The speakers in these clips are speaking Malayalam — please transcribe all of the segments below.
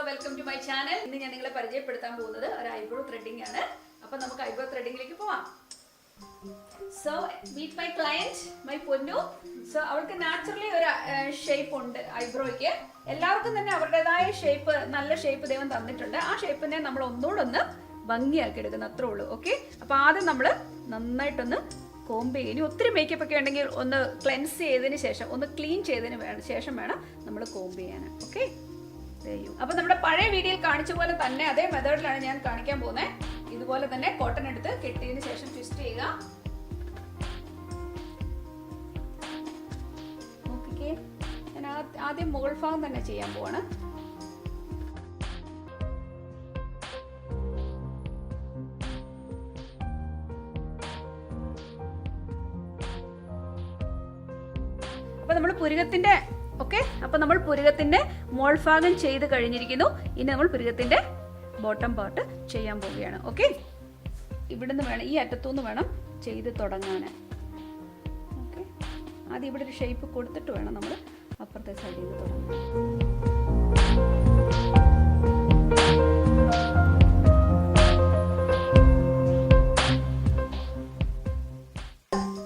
Welcome to my channel. ഇന്ന് ഞാൻ നിങ്ങളെ പരിചയപ്പെടുത്താൻ പോകുന്നത് ഒരു ഐബ്രോ ത്രെഡിംഗ് ആണ്. അപ്പോൾ നമുക്ക് ഐബ്രോ ത്രെഡിംഗിലേക്ക് പോവാം. So meet my client, my Ponnu. So അവൾക്ക് നാച്ചുറലി ഒരു ഷേപ്പ് ഉണ്ട് ഐബ്രോയ്ക്ക്. എല്ലാവർക്കും തന്നെ അവരുടേതായ ഷേപ്പ്, നല്ല ഷേപ്പ് ദൈവം തന്നിട്ടുണ്ട്. ആ ഷേപ്പിനെ നമ്മൾ ഒന്നുകൂടെ ഒന്ന് ഭംഗിയാക്കി എടുക്കുന്ന അത്രേ ഉള്ളൂ. ഓക്കെ, അപ്പൊ ആദ്യം നമ്മൾ നന്നായിട്ടൊന്ന് കോംബ് ചെയ്യും. ഇനി ഒത്തിരി മേക്കപ്പ് ഒക്കെ ഉണ്ടെങ്കിൽ ഒന്ന് ക്ലെൻസ് ചെയ്തതിന് ശേഷം, ഒന്ന് ക്ലീൻ ചെയ്തതിന് ശേഷം വേണം നമ്മൾ കോംബ് ചെയ്യാൻ. ഓക്കെ, അപ്പൊ നമ്മുടെ പഴയ വീഡിയോയിൽ കാണിച്ച പോലെ തന്നെ അതേ മെത്തേഡിലാണ് ഞാൻ കാണിക്കാൻ പോകുന്നത്. ഇതുപോലെ തന്നെ കോട്ടൺ എടുത്ത് കെട്ടിയതിന് ശേഷം ട്വിസ്റ്റ് ചെയ്യുക. നോക്കിക്കേ, ഞാൻ ആദ്യം മുകൾ ഭാഗം തന്നെ ചെയ്യാൻ പോവാണ്. അപ്പൊ നമ്മൾ പുരുകത്തിന്റെ നമ്മൾ പുരുകത്തിന്റെ മോൾഭാഗം ചെയ്ത് കഴിഞ്ഞിരിക്കുന്നു. ഇനി നമ്മൾ പുരുകത്തിന്റെ ബോട്ടം പാർട്ട് ചെയ്യാൻ പോവുകയാണ്. ഓക്കെ, ഇവിടുന്ന് വേണം, ഈ അറ്റത്തുനിന്ന് വേണം ചെയ്ത് തുടങ്ങാൻ. ഓക്കെ, ആദ്യം ഇവിടെ ഒരു ഷേപ്പ് കൊടുത്തിട്ട് വേണം നമ്മൾ അപ്പുറത്തെ സൈഡിൽ നിന്ന് തുടങ്ങാൻ.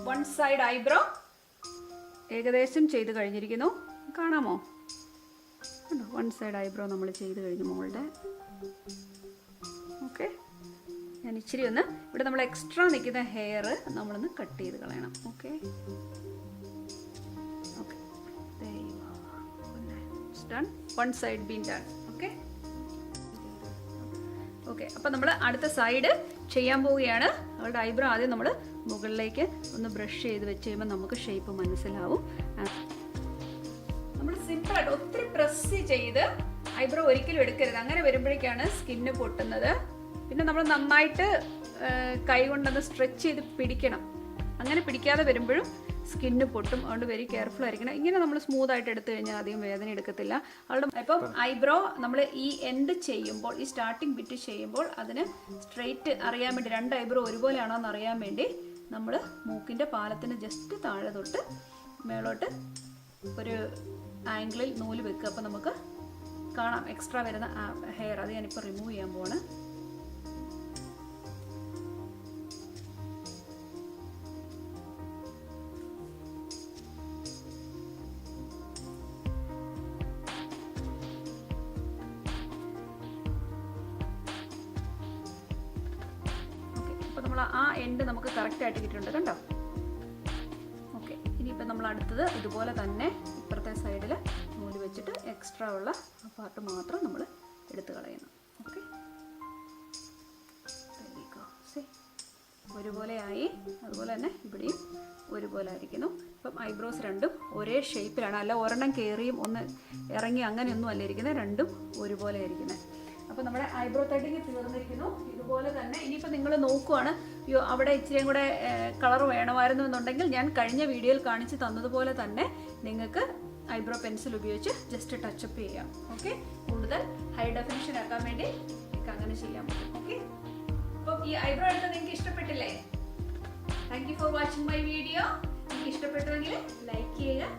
വൺ സൈഡ് ഐബ്രോ ഏകദേശം ചെയ്ത് കഴിഞ്ഞിരിക്കുന്നു. കാണാമോ? വൺ സൈഡ് ഐബ്രോ നമ്മൾ ചെയ്ത് കഴിഞ്ഞു മോളുടെ. ഓക്കെ, ഞാൻ ഇച്ചിരി ഒന്ന് ഇവിടെ നമ്മൾ എക്സ്ട്രാ നിൽക്കുന്ന ഹെയർ നമ്മളൊന്ന് കട്ട് ചെയ്ത് കളയണം. Okay okay, done. One side been done. Okay okay, അപ്പം നമ്മൾ അടുത്ത സൈഡ് ചെയ്യാൻ പോവുകയാണ്. അവളുടെ ഐബ്രോ ആദ്യം നമ്മൾ മുകളിലേക്ക് ഒന്ന് ബ്രഷ് ചെയ്ത് വെച്ച് കഴിയുമ്പോൾ നമുക്ക് ഷേപ്പ് മനസ്സിലാവും. നമ്മൾ സിമ്പിളായിട്ട് ഒത്തിരി പ്രസ് ചെയ്ത് ഐബ്രോ ഒരിക്കലും എടുക്കരുത്. അങ്ങനെ വരുമ്പോഴേക്കാണ് സ്കിന്ന് പൊട്ടുന്നത്. പിന്നെ നമ്മൾ നന്നായിട്ട് കൈ കൊണ്ടൊന്ന് സ്ട്രെച്ച് ചെയ്ത് പിടിക്കണം. അങ്ങനെ പിടിക്കാതെ വരുമ്പോഴും സ്കിന്ന് പൊട്ടും. അതുകൊണ്ട് വെരി കെയർഫുൾ ആയിരിക്കണം. ഇങ്ങനെ നമ്മൾ സ്മൂത്ത് ആയിട്ട് എടുത്തു കഴിഞ്ഞാൽ അധികം വേദന എടുക്കത്തില്ല. അതുകൊണ്ട് ഇപ്പം ഐബ്രോ നമ്മൾ ഈ എൻഡ് ചെയ്യുമ്പോൾ, ഈ സ്റ്റാർട്ടിങ് ബിറ്റ് ചെയ്യുമ്പോൾ അതിന് സ്ട്രെയിറ്റ് അറിയാൻ വേണ്ടി, രണ്ട് ഐബ്രോ ഒരുപോലെയാണോ എന്ന് അറിയാൻ വേണ്ടി നമ്മൾ മൂക്കിൻ്റെ പാലത്തിന് ജസ്റ്റ് താഴെ തൊട്ട് മേളോട്ട് ഒരു ആംഗിളിൽ നൂല് വെക്കുക. അപ്പം നമുക്ക് കാണാം എക്സ്ട്രാ വരുന്ന ഹെയർ. അത് ഞാനിപ്പോൾ റിമൂവ് ചെയ്യാൻ പോവാണ്. നമ്മൾ ആ എൻഡ് നമുക്ക് കറക്റ്റ് ആയിട്ട് കിട്ടിയിട്ടുണ്ട്, കണ്ടോ? ഓക്കെ, ഇനിയിപ്പോൾ നമ്മൾ അടുത്തത് ഇതുപോലെ തന്നെ ഇപ്പുറത്തെ സൈഡിൽ നൂല് വെച്ചിട്ട് എക്സ്ട്രാ ഉള്ള ആ പാർട്ട് മാത്രം നമ്മൾ എടുത്ത് കളയണം. ഓക്കെ, ഒരുപോലെയായി. അതുപോലെ തന്നെ ഇവിടെയും ഒരുപോലെ ആയിരിക്കുന്നു. ഇപ്പം ഐബ്രോസ് രണ്ടും ഒരേ ഷേപ്പിലാണ്. അല്ല ഒരെണ്ണം കയറിയും ഒന്ന് ഇറങ്ങി അങ്ങനെയൊന്നും അല്ല ഇരിക്കുന്നത്, രണ്ടും ഒരുപോലെ ആയിരിക്കുന്നത്. അപ്പോൾ നമ്മുടെ ഐബ്രോ ത്രെഡിങ് തീർന്നിരിക്കുന്നു. ഇതുപോലെ തന്നെ ഇനിയിപ്പോൾ നിങ്ങൾ നോക്കുവാണ്, അയ്യോ അവിടെ ഇച്ചിരിയും കൂടെ കളർ വേണമായിരുന്നു എന്നുണ്ടെങ്കിൽ ഞാൻ കഴിഞ്ഞ വീഡിയോയിൽ കാണിച്ച് തന്നതുപോലെ തന്നെ നിങ്ങൾക്ക് ഐബ്രോ പെൻസിൽ ഉപയോഗിച്ച് ജസ്റ്റ് ടച്ചപ്പ് ചെയ്യാം. ഓക്കെ, കൂടുതൽ ഹൈ ഡെഫിനിഷൻ ആക്കാൻ വേണ്ടി നിങ്ങൾക്ക് അങ്ങനെ ചെയ്യാൻ പറ്റും. ഓക്കെ, അപ്പം ഈ ഐബ്രോ എടുത്ത് നിങ്ങൾക്ക് ഇഷ്ടപ്പെട്ടില്ലേ? Thank you for watching my video. നിങ്ങൾക്ക് ഇഷ്ടപ്പെട്ടുവെങ്കിൽ ലൈക്ക് ചെയ്യുക,